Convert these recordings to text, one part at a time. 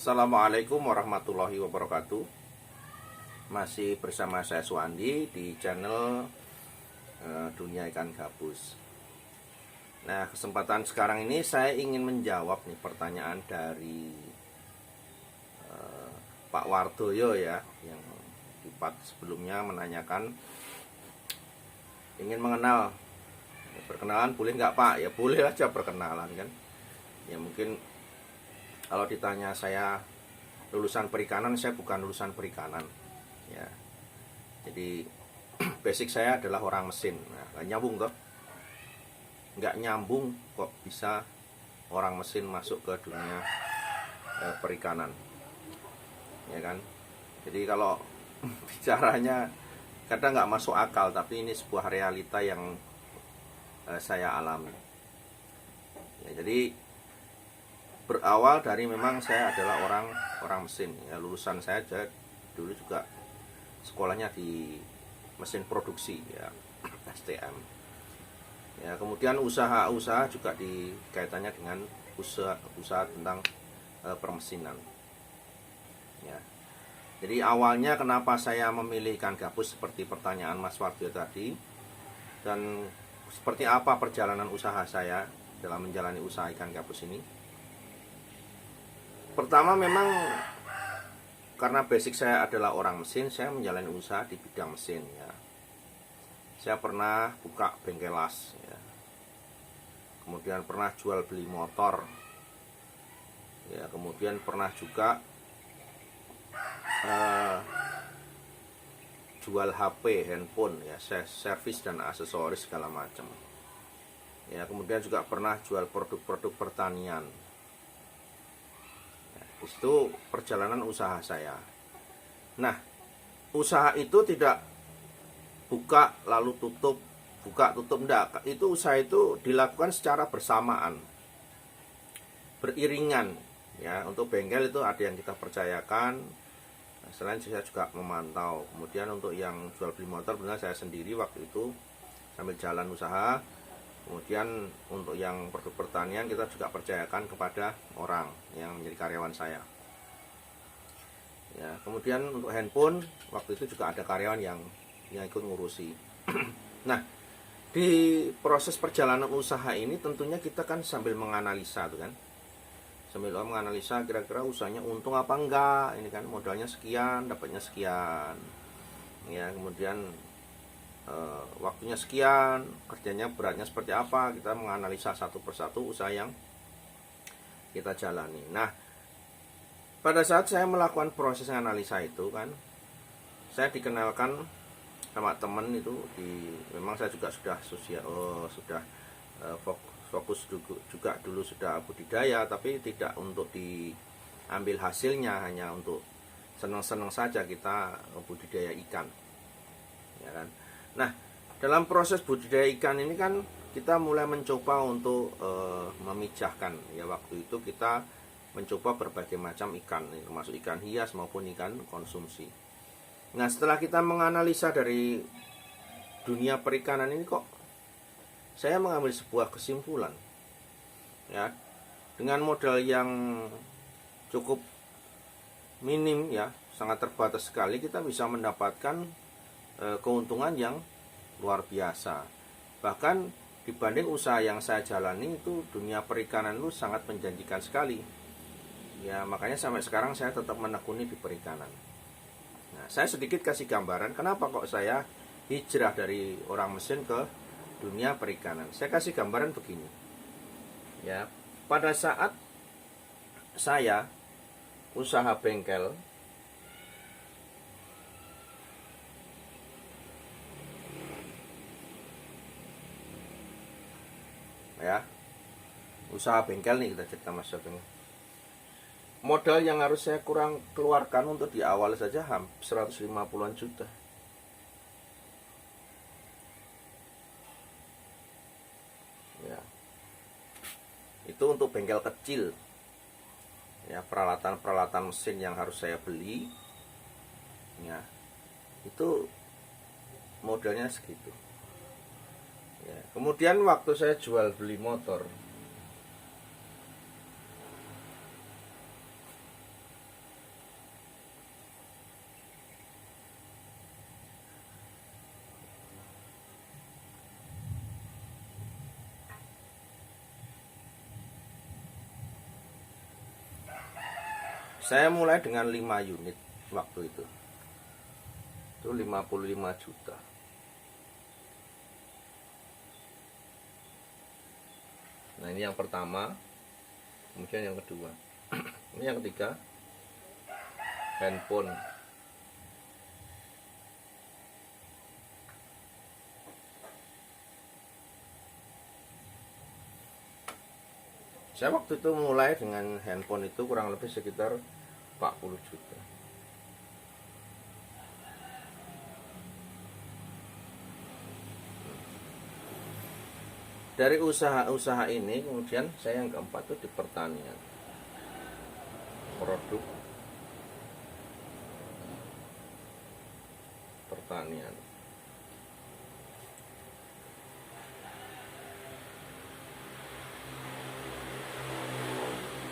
Assalamualaikum warahmatullahi wabarakatuh. Masih bersama saya Suandi di channel Dunia Ikan Gabus. Nah, kesempatan sekarang ini saya ingin menjawab nih pertanyaan dari Pak Wardoyo ya, yang di part sebelumnya menanyakan ingin mengenal. Perkenalan boleh nggak Pak? Ya boleh aja perkenalan kan. Ya mungkin kalau ditanya saya lulusan perikanan, saya bukan lulusan perikanan ya. Jadi basic saya adalah orang mesin. Nah, nggak nyambung toh, nggak nyambung kok bisa orang mesin masuk ke dunia perikanan ya kan. Jadi kalau bicaranya kadang nggak masuk akal, tapi ini sebuah realita yang saya alami ya. Jadi berawal dari memang saya adalah orang mesin ya. Lulusan saya dulu juga sekolahnya di mesin produksi ya, STM ya. Kemudian usaha juga kaitannya dengan usaha tentang permesinan ya. Jadi awalnya kenapa saya memilih ikan gabus seperti pertanyaan Mas Wardio tadi, dan seperti apa perjalanan usaha saya dalam menjalani usaha ikan gabus ini. Pertama memang karena basic saya adalah orang mesin, saya menjalani usaha di bidang mesin ya. Saya pernah buka bengkel las ya. Kemudian pernah jual beli motor ya. Kemudian pernah juga jual HP, handphone ya, servis dan aksesoris segala macam ya. Kemudian juga pernah jual produk-produk pertanian. Itu perjalanan usaha saya. Nah, usaha itu tidak buka lalu tutup, buka tutup, enggak. Itu usaha itu dilakukan secara bersamaan, beriringan ya. Untuk bengkel itu ada yang kita percayakan, selain saya juga memantau. Kemudian untuk yang jual beli motor benar saya sendiri waktu itu sambil jalan usaha. Kemudian untuk yang produk pertanian kita juga percayakan kepada orang yang menjadi karyawan saya ya. Kemudian untuk handphone waktu itu juga ada karyawan yang ikut ngurusi. Nah, di proses perjalanan usaha ini tentunya kita kan sambil menganalisa tuh kan, sambil menganalisa kira-kira usahanya untung apa enggak, ini kan modalnya sekian dapatnya sekian ya. Kemudian waktunya sekian, kerjanya beratnya seperti apa, kita menganalisa satu persatu usaha yang kita jalani. Nah, pada saat saya melakukan proses analisa itu kan, saya dikenalkan sama teman itu memang saya juga sudah fokus juga dulu sudah budidaya, tapi tidak untuk diambil hasilnya, hanya untuk senang-senang saja kita budidaya ikan ya kan. Nah, dalam proses budidaya ikan ini kan kita mulai mencoba untuk memijahkan ya. Waktu itu kita mencoba berbagai macam ikan, termasuk ikan hias maupun ikan konsumsi. Nah, setelah kita menganalisa dari dunia perikanan ini, kok saya mengambil sebuah kesimpulan ya, dengan modal yang cukup minim ya, sangat terbatas sekali, kita bisa mendapatkan keuntungan yang luar biasa. Bahkan dibanding usaha yang saya jalani itu, dunia perikanan itu sangat menjanjikan sekali ya. Makanya sampai sekarang saya tetap menekuni di perikanan. Nah, saya sedikit kasih gambaran kenapa kok saya hijrah dari orang mesin ke dunia perikanan. Saya kasih gambaran begini ya. Pada saat saya usaha bengkel ya, usaha bengkel nih, kita cerita masa bengkel. Modal yang harus saya keluarkan untuk di awal saja hampir 150-an juta ya. Itu untuk bengkel kecil ya, peralatan mesin yang harus saya beli ya, itu modalnya segitu ya. Kemudian waktu saya jual beli motor Saya mulai dengan 5 unit waktu itu 55 juta. Nah ini yang pertama, kemudian yang kedua. Ini yang ketiga, handphone. Saya waktu itu mulai dengan handphone itu kurang lebih sekitar 40 juta. Dari usaha-usaha ini kemudian saya yang keempat itu di pertanian. Produk pertanian.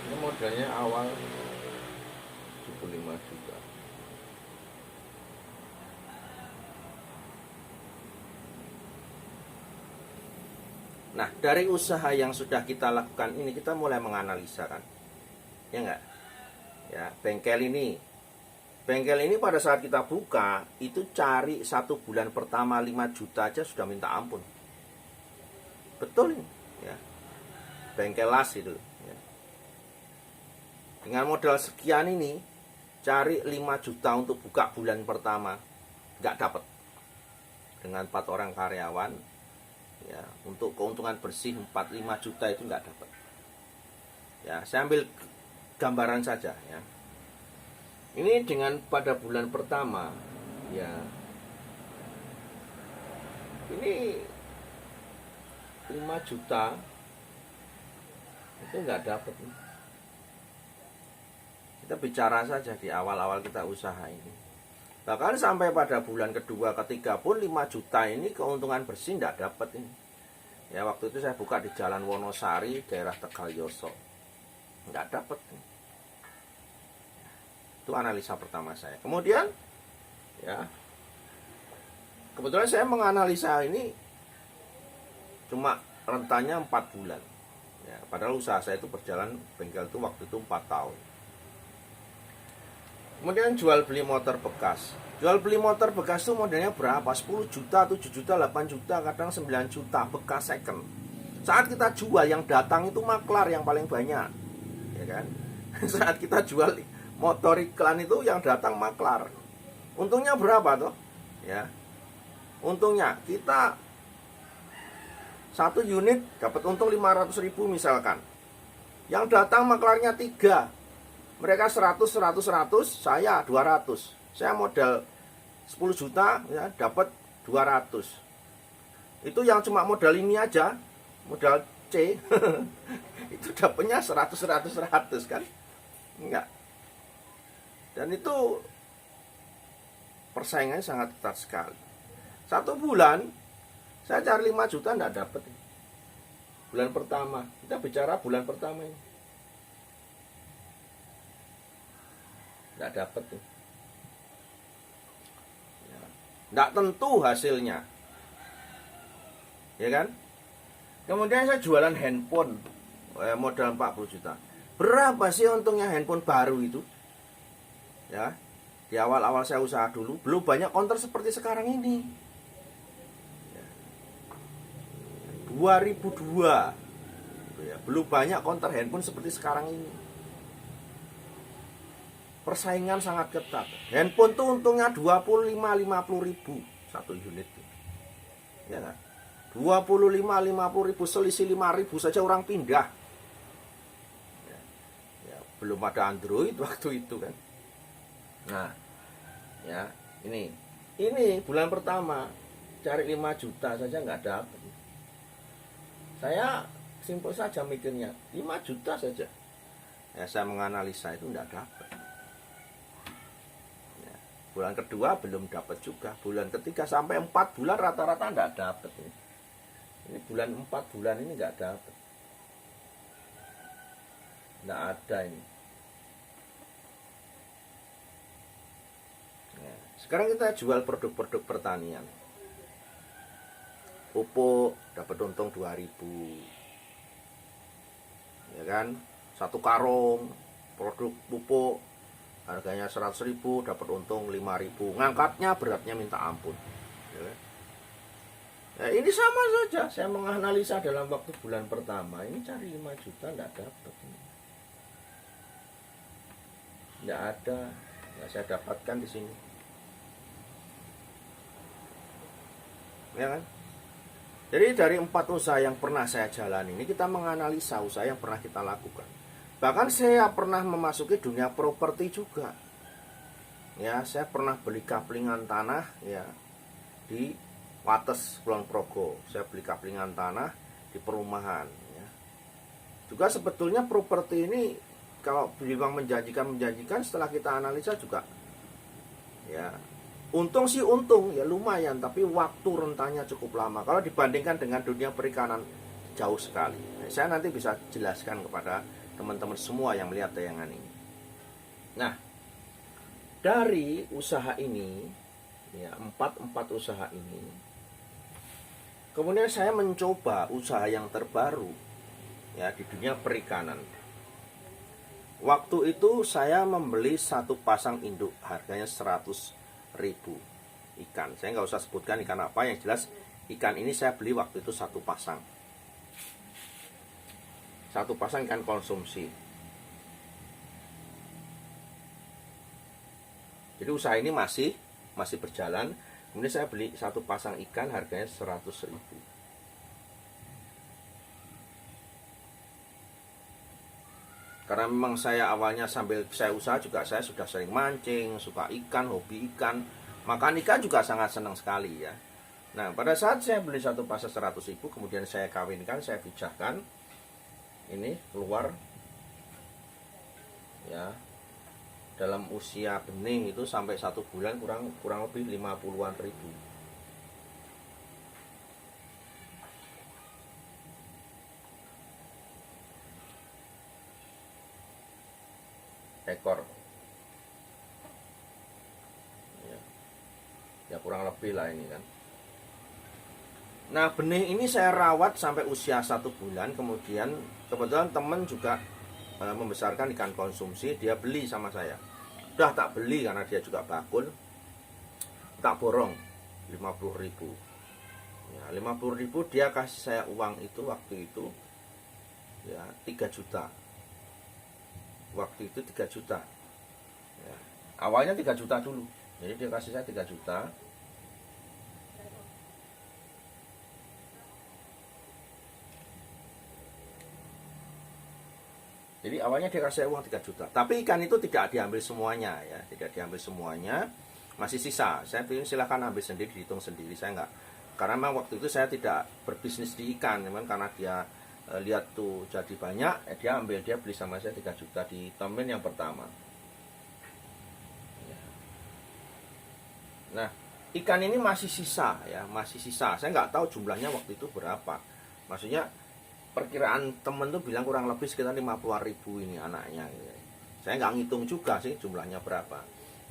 Ini modalnya awal 75 juta. Nah, dari usaha yang sudah kita lakukan ini kita mulai menganalisa kan. Ya enggak? Ya, bengkel ini pada saat kita buka itu cari 1 bulan pertama 5 juta aja sudah minta ampun. Betul ini, ya. Bengkel las itu, ya. Dengan modal sekian ini cari 5 juta untuk buka bulan pertama nggak dapat. Dengan 4 orang karyawan, ya, untuk keuntungan bersih 4-5 juta itu nggak dapat. Ya, saya ambil gambaran saja ya. Ini dengan pada bulan pertama, ya, ini 5 juta itu nggak dapat. Kita bicara saja di awal-awal kita usaha ini. Bahkan sampai pada bulan kedua, ketiga pun 5 juta ini keuntungan bersih nggak dapat ini. Ya, waktu itu saya buka di Jalan Wonosari, daerah Tegal Yoso. Nggak dapat. Itu analisa pertama saya. Kemudian, ya, kebetulan saya menganalisa ini cuma rentannya 4 bulan. Ya, padahal usaha saya itu berjalan bengkel itu waktu itu 4 tahun. Kemudian jual beli motor bekas. Jual beli motor bekas itu modelnya berapa? 10 juta, 7 juta, 8 juta, kadang 9 juta bekas second. Saat kita jual yang datang itu maklar yang paling banyak. Ya kan? Saat kita jual motor iklan itu yang datang maklar. Untungnya berapa toh? Ya. Untungnya kita 1 unit dapat untung 500.000 misalkan. Yang datang maklarnya 3. Mereka 100, 100, 100, saya 200. Saya modal 10 juta ya, dapat 200. Itu yang cuma modal ini aja, modal C. Itu dapatnya 100, 100, 100 kan? Enggak. Dan itu persaingannya sangat ketat sekali. 1 bulan saya cari 5 juta enggak dapat. Bulan pertama, kita bicara bulan pertama ini. Enggak dapat tuh. Ya. Enggak tentu hasilnya. Ya kan? Kemudian saya jualan handphone modal 40 juta. Berapa sih untungnya handphone baru itu? Ya. Di awal-awal saya usaha dulu belum banyak counter seperti sekarang ini. 2002 ya, belum banyak counter handphone seperti sekarang ini. Persaingan sangat ketat. Handphone tuh untungnya 25-50 ribu 1 unit. Ya kan? 25-50 ribu, selisih 5 ribu saja orang pindah. Ya, ya, belum ada Android waktu itu kan. Nah, ya ini bulan pertama cari 5 juta saja nggak dapat. Saya simpel saja mikirnya 5 juta saja. Ya, saya menganalisa itu nggak dapat. Ya, bulan kedua belum dapat juga. Bulan ketiga sampai 4 bulan rata-rata nggak dapat. Ini bulan 4 bulan ini nggak dapat. Nggak ada ini. Ya, sekarang kita jual produk-produk pertanian. Pupuk dapat untung 2.000. Ya kan? 1 karung produk pupuk harganya 100.000 dapat untung 5.000, ngangkatnya beratnya minta ampun ya. Ya, ini sama saja, saya menganalisa dalam waktu bulan pertama ini cari 5 juta enggak dapat, enggak ada. Ya, saya dapatkan di sini ya kan. Jadi dari 4 usaha yang pernah saya jalani ini, kita menganalisa usaha yang pernah kita lakukan. Bahkan saya pernah memasuki dunia properti juga. Ya, saya pernah beli kaplingan tanah ya di Wates, Kulon Progo. Saya beli kaplingan tanah di perumahan ya. Juga sebetulnya properti ini kalau dibilang menjanjikan, setelah kita analisa juga ya untung sih untung ya lumayan, tapi waktu rentangnya cukup lama kalau dibandingkan dengan dunia perikanan, jauh sekali. Saya nanti bisa jelaskan kepada teman-teman semua yang melihat tayangan ini. Nah, dari usaha ini ya, empat usaha ini, kemudian saya mencoba usaha yang terbaru ya di dunia perikanan. Waktu itu saya membeli 1 pasang induk, harganya 100.000 ikan. Saya nggak usah sebutkan ikan apa, yang jelas ikan ini saya beli waktu itu 1 pasang. 1 pasang ikan konsumsi. Jadi usaha ini masih berjalan. Kemudian saya beli 1 pasang ikan, harganya 100.000. Karena memang saya awalnya sambil saya usaha juga, saya sudah sering mancing, suka ikan, hobi ikan, makan ikan juga sangat senang sekali ya. Nah, pada saat saya beli 1 pasang 100.000, kemudian saya kawinkan, saya pijahkan, ini keluar ya, dalam usia bening itu sampai 1 bulan kurang lebih 50-an ribu. Ekor ya kurang lebih lah ini kan. Nah, benih ini saya rawat sampai usia 1 bulan. Kemudian kebetulan teman juga membesarkan ikan konsumsi, dia beli sama saya. Udah tak beli karena dia juga bakul, tak borong 50.000 ya, 50.000 dia kasih saya uang itu waktu itu ya 3 juta. Waktu itu 3 juta ya. Awalnya 3 juta dulu, jadi dia kasih saya 3 juta. Jadi awalnya dia kasih uang 3 juta. Tapi ikan itu tidak diambil semuanya ya, tidak diambil semuanya, masih sisa. Saya pilih silahkan ambil sendiri, dihitung sendiri. Saya enggak, karena memang waktu itu saya tidak berbisnis di ikan, memang karena dia lihat tuh jadi banyak, dia ambil, dia beli sama saya 3 juta di temen yang pertama. Nah, ikan ini masih sisa ya, masih sisa. Saya nggak tahu jumlahnya waktu itu berapa. Maksudnya perkiraan temen tuh bilang kurang lebih sekitar 50.000 ini anaknya. Saya nggak ngitung juga sih jumlahnya berapa.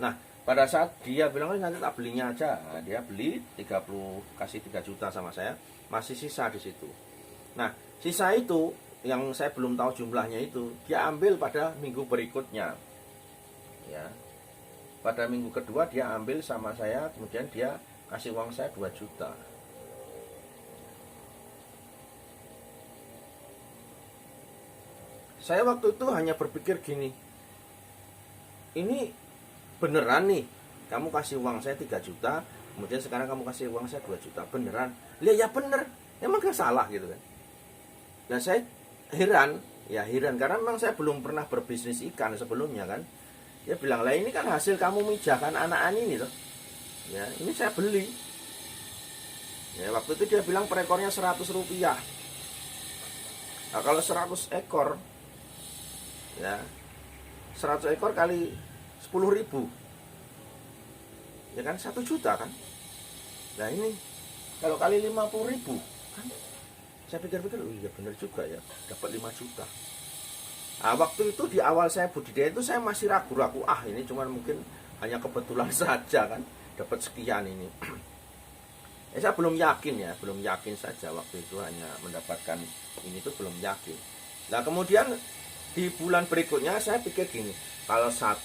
Nah, pada saat dia bilang nanti tak belinya aja, nah, dia beli 30, kasih 3 juta sama saya, masih sisa di situ. Nah, sisa itu yang saya belum tahu jumlahnya itu, dia ambil pada minggu berikutnya. Ya. Pada minggu kedua dia ambil sama saya, kemudian dia kasih uang saya 2 juta. Saya waktu itu hanya berpikir gini, ini beneran nih, kamu kasih uang saya 3 juta, kemudian sekarang kamu kasih uang saya 2 juta, beneran? Lihat ya bener, emang gak salah gitu kan. Nah saya heran, ya heran, karena memang saya belum pernah berbisnis ikan sebelumnya kan. Dia bilang, lah ini kan hasil kamu mijahkan anak-anak ini loh. Ya, ini saya beli. Ya, waktu itu dia bilang per ekornya 100 rupiah. Nah, kalau 100 ekor, ya 100 ekor kali 10.000, ya kan 1 juta kan. Nah ini kalau kali 50.000 kan, saya pikir-pikir, oh iya bener juga ya, dapat 5 juta. Nah, waktu itu di awal saya budidaya itu saya masih ragu-ragu, ini cuma mungkin hanya kebetulan saja kan dapat sekian ini. Saya belum yakin saja waktu itu, hanya mendapatkan ini tuh belum yakin. Nah kemudian di bulan berikutnya saya pikir gini, kalau 1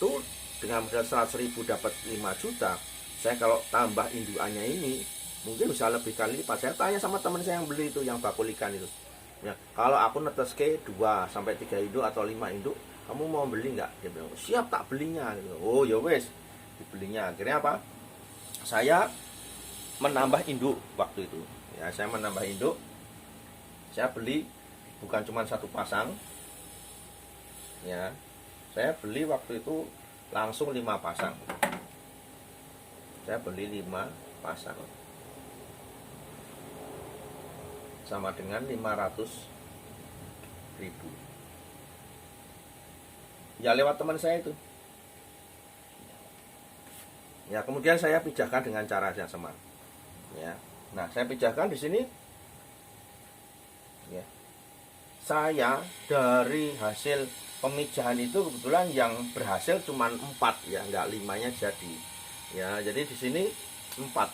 dengan modal 100.000 dapat 5 juta, saya kalau tambah indukannya ini mungkin bisa lebih kali lipat. Saya tanya sama teman saya yang beli itu, yang bakul ikan itu, ya, kalau aku neteske 2 sampai 3 induk atau 5 induk, kamu mau beli nggak? Dia bilang, siap tak belinya gitu. Oh ya wes, dibelinya. Akhirnya apa? Saya menambah induk waktu itu. Ya, saya menambah induk. Saya beli bukan cuma 1 pasang. Ya. Saya beli waktu itu langsung 5 pasang. Saya beli 5 pasang. Sama dengan 500.000. Ya lewat teman saya itu. Ya, kemudian saya pijahkan dengan cara yang sama. Ya. Nah, saya pijahkan di sini. Ya. Saya dari hasil pemijahan itu kebetulan yang berhasil cuma 4 ya, enggak 5-nya jadi. Ya, jadi di sini 4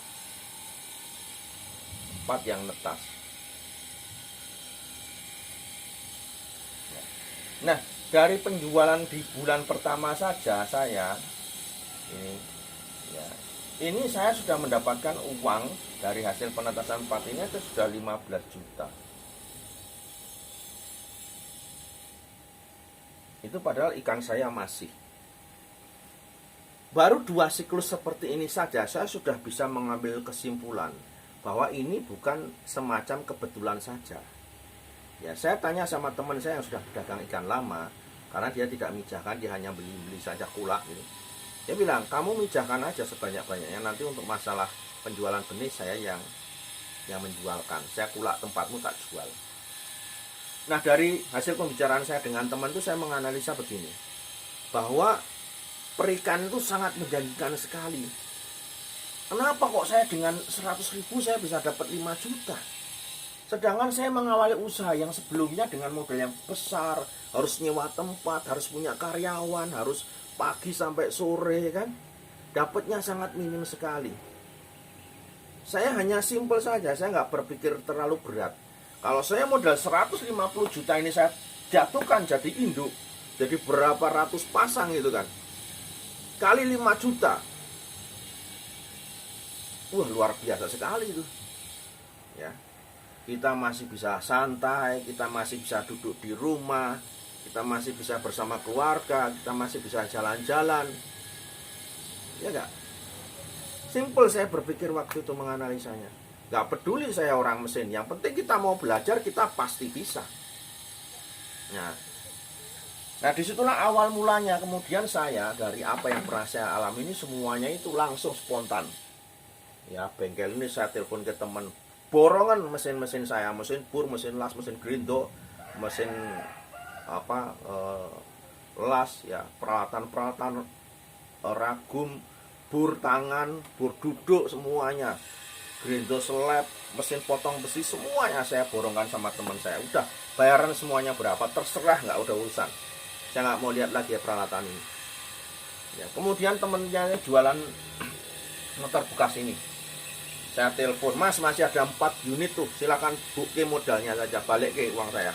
yang netas. Nah, dari penjualan di bulan pertama saja saya ini saya sudah mendapatkan uang dari hasil penetasan 4 ini itu sudah 15 juta. Itu padahal ikan saya masih. Baru 2 siklus seperti ini saja saya sudah bisa mengambil kesimpulan bahwa ini bukan semacam kebetulan saja. Ya, saya tanya sama teman saya yang sudah pedagang ikan lama, karena dia tidak mijahkan, dia hanya beli saja kulak gitu. Dia bilang, kamu mijahkan aja sebanyak-banyaknya, nanti untuk masalah penjualan benih saya yang menjualkan. Saya kulak tempatmu tak jual. Nah, dari hasil pembicaraan saya dengan teman itu saya menganalisa begini, bahwa perikan itu sangat menjanjikan sekali. Kenapa kok saya dengan 100.000 saya bisa dapat 5 juta? Sedangkan saya mengawali usaha yang sebelumnya dengan modal yang besar, harus nyewa tempat, harus punya karyawan, harus pagi sampai sore kan. Dapatnya sangat minim sekali. Saya hanya simpel saja, saya nggak berpikir terlalu berat. Kalau saya modal 150 juta ini saya jatuhkan jadi induk, jadi berapa ratus pasang gitu kan. Kali 5 juta. Wah, luar biasa sekali itu. Ya. Kita masih bisa santai, kita masih bisa duduk di rumah, kita masih bisa bersama keluarga, kita masih bisa jalan-jalan. Ya enggak? Simple saya berpikir waktu itu menganalisanya. Enggak peduli saya orang mesin, yang penting kita mau belajar, kita pasti bisa. Nah, disitulah awal mulanya. Kemudian saya, dari apa yang pernah saya alami ini, semuanya itu langsung spontan. Ya, bengkel ini saya telepon ke teman, borongan mesin-mesin saya, mesin bur, mesin las, mesin grindo, mesin las, ya, peralatan-peralatan ragum, bur tangan, bur duduk, semuanya, grindo slab, mesin potong besi, semuanya saya borongkan sama teman saya. Udah, bayaran semuanya berapa terserah, nggak udah urusan, saya nggak mau lihat lagi ya peralatan ini. Ya, kemudian temennya jualan motor bekas ini, saya telepon, mas masih ada 4 unit tuh, silakan buke modalnya saja, balik ke uang saya.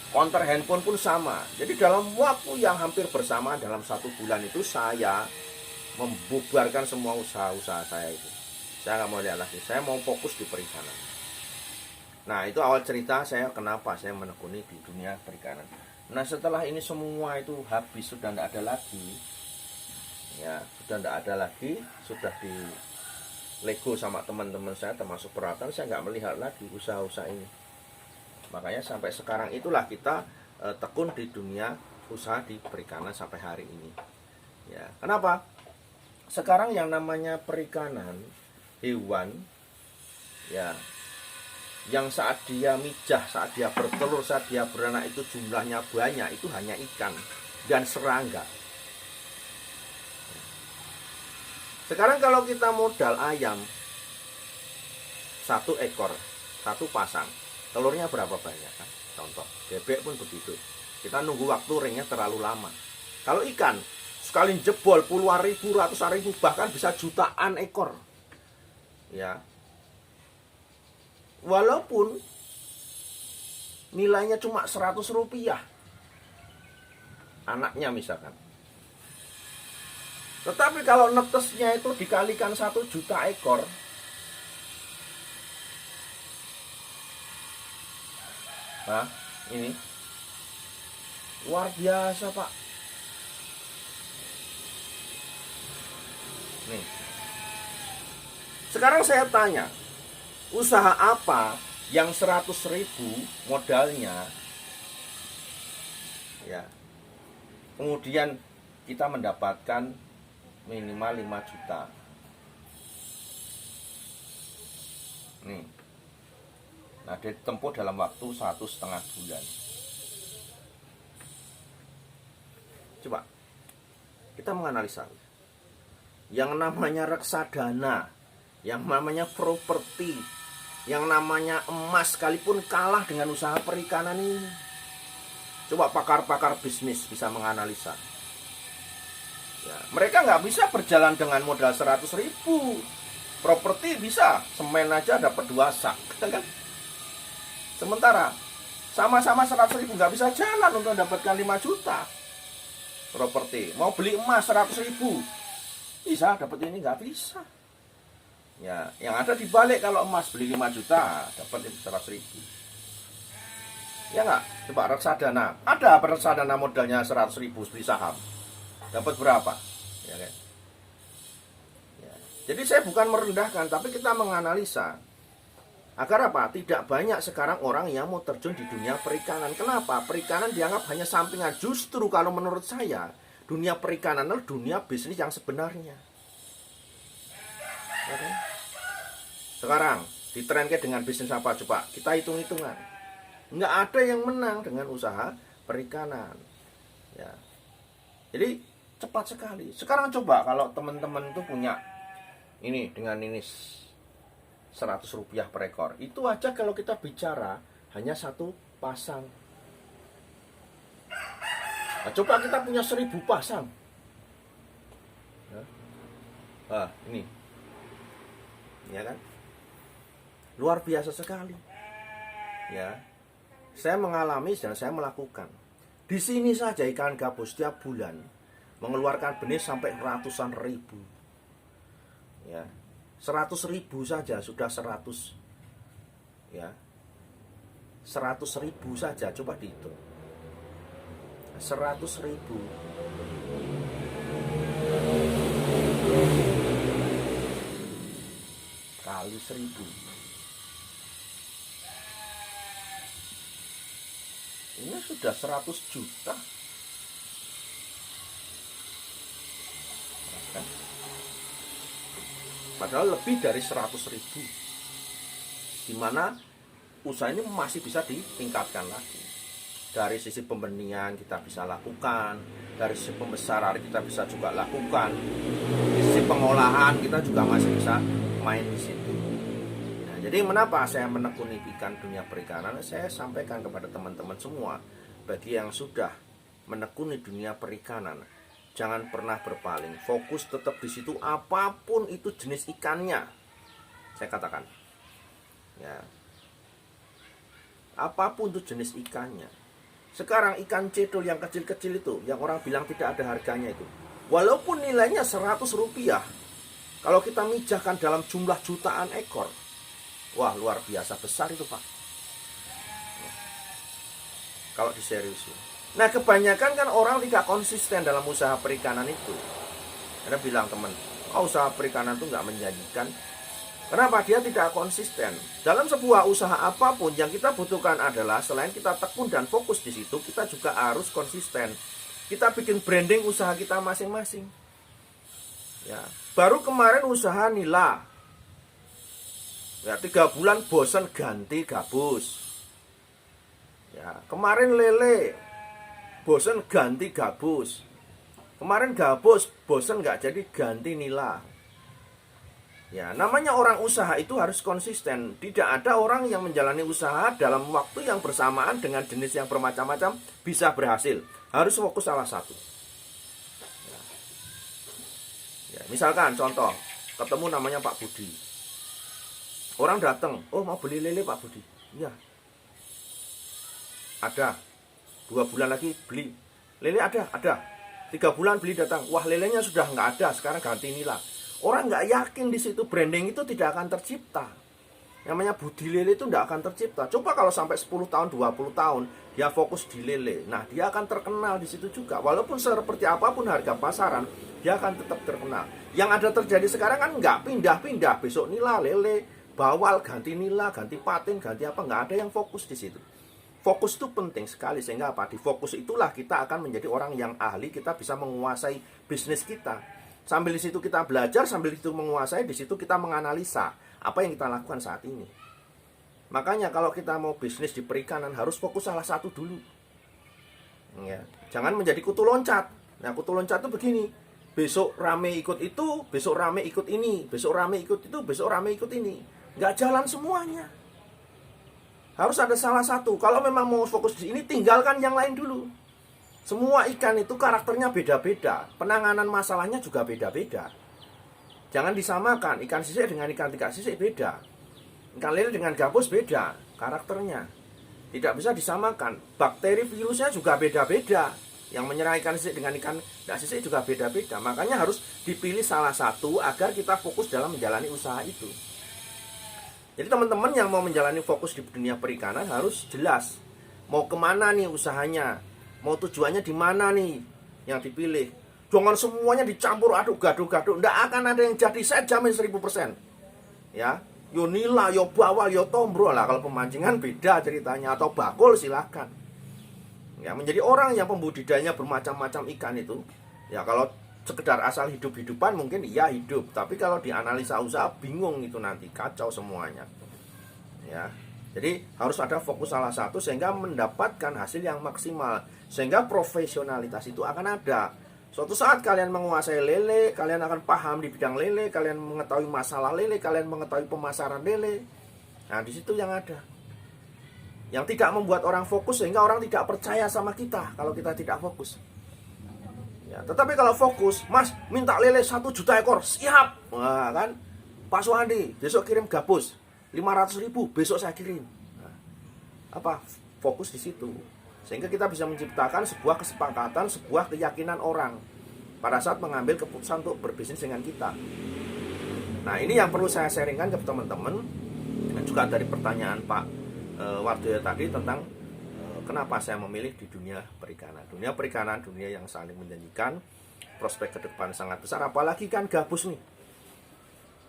Konter handphone pun sama. Jadi dalam waktu yang hampir bersamaan, dalam 1 bulan itu saya membubarkan semua usaha-usaha saya itu. Saya nggak mau lihat lagi, saya mau fokus di perikanan. Nah, itu awal cerita saya kenapa saya menekuni di dunia perikanan. Nah, setelah ini semua itu habis, sudah tidak ada lagi, ya, sudah tidak ada lagi, sudah di Lego sama teman-teman saya, termasuk peralatan, saya nggak melihat lagi usaha-usaha ini. Makanya sampai sekarang itulah kita tekun di dunia usaha di perikanan sampai hari ini. Ya, kenapa? Sekarang yang namanya perikanan hewan, ya, yang saat dia mijah, saat dia bertelur, saat dia beranak itu jumlahnya banyak, itu hanya ikan dan serangga. Sekarang kalau kita modal ayam 1 ekor, 1 pasang, telurnya berapa banyak kan? Contoh, bebek pun begitu. Kita nunggu waktu ringnya terlalu lama. Kalau ikan, sekali jebol puluhan ribu, ratusan ribu, bahkan bisa jutaan ekor. Ya. Walaupun nilainya cuma 100 rupiah. Anaknya misalkan. Tetapi kalau netesnya itu dikalikan 1 juta ekor, nah ini luar biasa Pak. Nih, sekarang saya tanya, usaha apa yang 100.000 modalnya, ya, kemudian kita mendapatkan minimal 5 juta. Nih, nah ditempuh dalam waktu 1,5 bulan. Coba kita menganalisa yang namanya reksadana, yang namanya properti, yang namanya emas, sekalipun kalah dengan usaha perikanan ini. Coba pakar-pakar bisnis bisa menganalisa. Ya, mereka nggak bisa berjalan dengan modal 100.000. Properti bisa, semen aja dapat 2 sak, kan? Sementara sama-sama 100.000 nggak bisa jalan untuk mendapatkan 5 juta. Properti, mau beli emas 100.000, bisa dapat ini, nggak bisa. Ya, yang ada dibalik, kalau emas beli 5 juta dapat itu 100.000. Ya nggak? Coba reksadana, ada reksadana modalnya 100.000 beli saham, dapat berapa? Ya kan? Ya. Jadi saya bukan merendahkan, tapi kita menganalisa agar apa? Tidak banyak sekarang orang yang mau terjun di dunia perikanan. Kenapa? Perikanan dianggap hanya sampingan. Justru kalau menurut saya, dunia perikanan adalah dunia bisnis yang sebenarnya. Ya kan? Sekarang ditrenkan dengan bisnis apa? Coba kita hitung-hitungan. Nggak ada yang menang dengan usaha perikanan. Ya. Jadi cepat sekali. Sekarang coba kalau teman-teman tuh punya ini dengan ini 100 rupiah per ekor, itu aja kalau kita bicara hanya 1 pasang. Nah, coba kita punya 1.000 pasang. Nah, ini, ya kan, luar biasa sekali. Ya, saya mengalami dan saya melakukan. Di sini saja ikan gabus setiap bulan mengeluarkan benih sampai ratusan ribu. Ya. 100.000 saja sudah 100, ya, 100.000 saja, coba dihitung 100.000 kali 1.000, ini sudah 100 juta. Padahal lebih dari 100.000, dimana usaha ini masih bisa ditingkatkan lagi. Dari sisi pembenihan kita bisa lakukan, dari sisi pembesaran kita bisa juga lakukan, di sisi pengolahan kita juga masih bisa main di situ. Nah, jadi mengapa saya menekuni ikan dunia perikanan? Saya sampaikan kepada teman-teman semua, bagi yang sudah menekuni dunia perikanan, jangan pernah berpaling, fokus tetap di situ, apapun itu jenis ikannya. Saya katakan, ya, apapun itu jenis ikannya. Sekarang ikan cedol yang kecil-kecil itu, yang orang bilang tidak ada harganya itu, walaupun nilainya 100 rupiah, kalau kita mijahkan dalam jumlah jutaan ekor, wah luar biasa besar itu Pak. Kalau diseriusin. Nah, kebanyakan kan orang tidak konsisten dalam usaha perikanan itu. Karena bilang teman, usaha perikanan itu nggak menjanjikan. Kenapa? Dia tidak konsisten. Dalam sebuah usaha apapun, yang kita butuhkan adalah selain kita tekun dan fokus di situ, kita juga harus konsisten. Kita bikin branding usaha kita masing-masing. Ya, baru kemarin usaha nila. Ya, 3 bulan bosan ganti gabus. Ya, kemarin lele, bosan ganti gabus. Kemarin gabus, bosan nggak jadi ganti nila. Ya, namanya orang usaha itu harus konsisten. Tidak ada orang yang menjalani usaha dalam waktu yang bersamaan dengan jenis yang bermacam-macam bisa berhasil. Harus fokus salah satu. Ya, misalkan contoh, ketemu namanya Pak Budi. Orang datang, oh mau beli lele Pak Budi. Iya. Ada. 2 bulan lagi beli. Lele ada. 3 bulan beli datang, wah lelenya sudah nggak ada, sekarang ganti nila. Orang nggak yakin di situ, branding itu tidak akan tercipta. Namanya budi lele itu tidak akan tercipta. Coba kalau sampai 10 tahun, 20 tahun dia fokus di lele, nah dia akan terkenal di situ juga. Walaupun seperti apapun harga pasaran, dia akan tetap terkenal. Yang ada terjadi sekarang kan nggak pindah-pindah, besok nila, lele, bawal, ganti nila, ganti patin, ganti apa, nggak ada yang fokus di situ. Fokus itu penting sekali, sehingga apa? Di fokus itulah kita akan menjadi orang yang ahli, kita bisa menguasai bisnis kita. Sambil di situ kita belajar, sambil itu menguasai, di situ kita menganalisa apa yang kita lakukan saat ini. Makanya kalau kita mau bisnis di perikanan harus fokus salah satu dulu. Ya, jangan menjadi kutu loncat. Nah, kutu loncat itu begini. Besok rame ikut itu, besok rame ikut ini, besok rame ikut itu, besok rame ikut ini. Nggak jalan semuanya. Harus ada salah satu. Kalau memang mau fokus di ini, tinggalkan yang lain dulu. Semua ikan itu karakternya beda-beda. Penanganan masalahnya juga beda-beda. Jangan disamakan. Ikan sisik dengan ikan tiga sisik beda. Ikan lele dengan gabus beda karakternya. Tidak bisa disamakan. Bakteri virusnya juga beda-beda. Yang menyerang ikan sisik dengan ikan tiga sisik juga beda-beda. Makanya harus dipilih salah satu agar kita fokus dalam menjalani usaha itu. Jadi teman-teman yang mau menjalani fokus di dunia perikanan harus jelas. Mau kemana nih usahanya? Mau tujuannya di mana nih yang dipilih. Jangan semuanya dicampur aduk gaduh-gaduh. Nggak akan ada yang jadi, saya jamin 1000%. Ya, yo nila, yo bawal, yo tombro lah. Kalau pemancingan beda ceritanya. Atau bakul silakan. Ya, menjadi orang yang pembudidayanya bermacam-macam ikan itu. Ya, kalau sekedar asal hidup-hidupan mungkin iya hidup. Tapi kalau dianalisa usaha bingung itu nanti. Kacau semuanya. Ya. Jadi harus ada fokus salah satu sehingga mendapatkan hasil yang maksimal. Sehingga profesionalitas itu akan ada. Suatu saat kalian menguasai lele, kalian akan paham di bidang lele, kalian mengetahui masalah lele, kalian mengetahui pemasaran lele. Nah, di situ yang ada. Yang tidak membuat orang fokus sehingga orang tidak percaya sama kita kalau kita tidak fokus. Ya, tetapi kalau fokus, Mas minta lele 1 juta ekor, siap. Wah, kan? Pak Suhandi, besok kirim gabus 500.000, besok saya kirim. Nah, apa? Fokus di situ. Sehingga kita bisa menciptakan sebuah kesepakatan, sebuah keyakinan orang pada saat mengambil keputusan untuk berbisnis dengan kita. Nah, ini yang perlu saya sharingkan ke teman-teman. Dan juga dari pertanyaan Pak Wardoyo tadi tentang kenapa saya memilih di dunia perikanan. Dunia perikanan, dunia yang saling menjanjikan, prospek ke depan sangat besar. Apalagi kan gabus nih.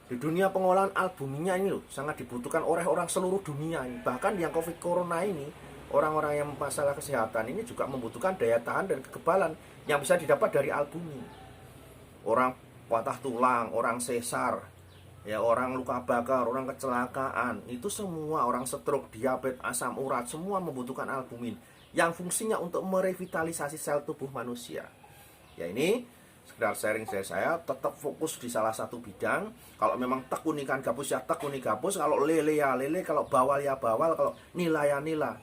Di dunia pengolahan albuminnya ini loh, sangat dibutuhkan oleh orang seluruh dunia ini. Bahkan yang COVID Corona ini, orang-orang yang masalah kesehatan ini juga membutuhkan daya tahan dan kekebalan yang bisa didapat dari albumin. Orang patah tulang, orang sesar, ya orang luka bakar, orang kecelakaan, itu semua, orang stroke, diabetes, asam urat, semua membutuhkan albumin yang fungsinya untuk merevitalisasi sel tubuh manusia. Ya, ini sekedar sharing dari saya, tetap fokus di salah satu bidang. Kalau memang tekun ikan gabus ya tekun ikan gabus, kalau lele ya lele, kalau bawal ya bawal, kalau nila ya nila.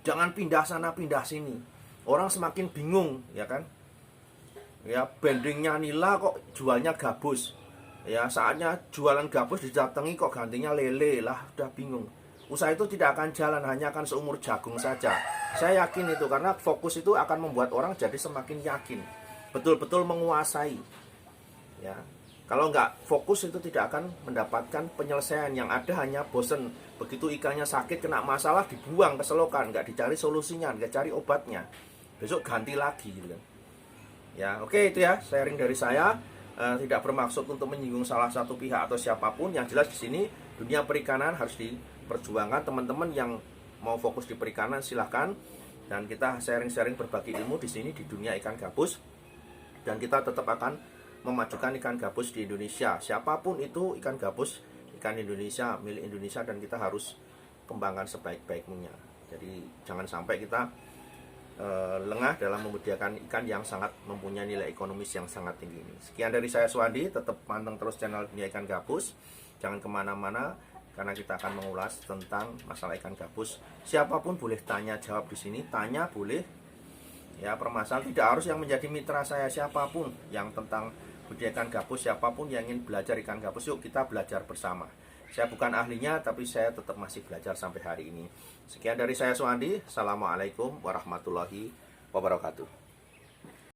Jangan pindah sana pindah sini. Orang semakin bingung, ya kan? Ya, brandingnya nila kok jualnya gabus. Ya, saatnya jualan gabus didatangi kok gantinya lele lah, udah bingung. Usaha itu tidak akan jalan, hanya akan seumur jagung saja. Saya yakin itu, karena fokus itu akan membuat orang jadi semakin yakin, betul-betul menguasai. Ya, kalau nggak fokus itu tidak akan mendapatkan penyelesaian. Yang ada hanya bosen. Begitu ikannya sakit, kena masalah, dibuang ke selokan, nggak dicari solusinya, nggak cari obatnya. Besok ganti lagi gitu kan. Ya, oke, itu ya sharing dari saya. Tidak bermaksud untuk menyinggung salah satu pihak atau siapapun. Yang jelas di sini dunia perikanan harus diperjuangkan. Teman-teman yang mau fokus di perikanan silahkan. Dan kita sharing-sharing berbagi ilmu di sini di dunia ikan gabus. Dan kita tetap akan memajukan ikan gabus di Indonesia. Siapapun itu ikan gabus, ikan Indonesia, milik Indonesia, dan kita harus kembangkan sebaik-baiknya. Jadi jangan sampai kita lengah dalam membudidayakan ikan yang sangat mempunyai nilai ekonomis yang sangat tinggi ini. Sekian dari saya Suhandi, tetap panteng terus channel Dunia Ikan Gabus. Jangan kemana-mana karena kita akan mengulas tentang masalah ikan gabus. Siapapun boleh tanya jawab di sini, tanya boleh. Ya, permasalahan tidak harus yang menjadi mitra saya, siapapun yang tentang budidaya ikan gabus, siapapun yang ingin belajar ikan gabus, yuk kita belajar bersama. Saya bukan ahlinya, tapi saya tetap masih belajar sampai hari ini. Sekian dari saya Suhandi. Assalamualaikum warahmatullahi wabarakatuh.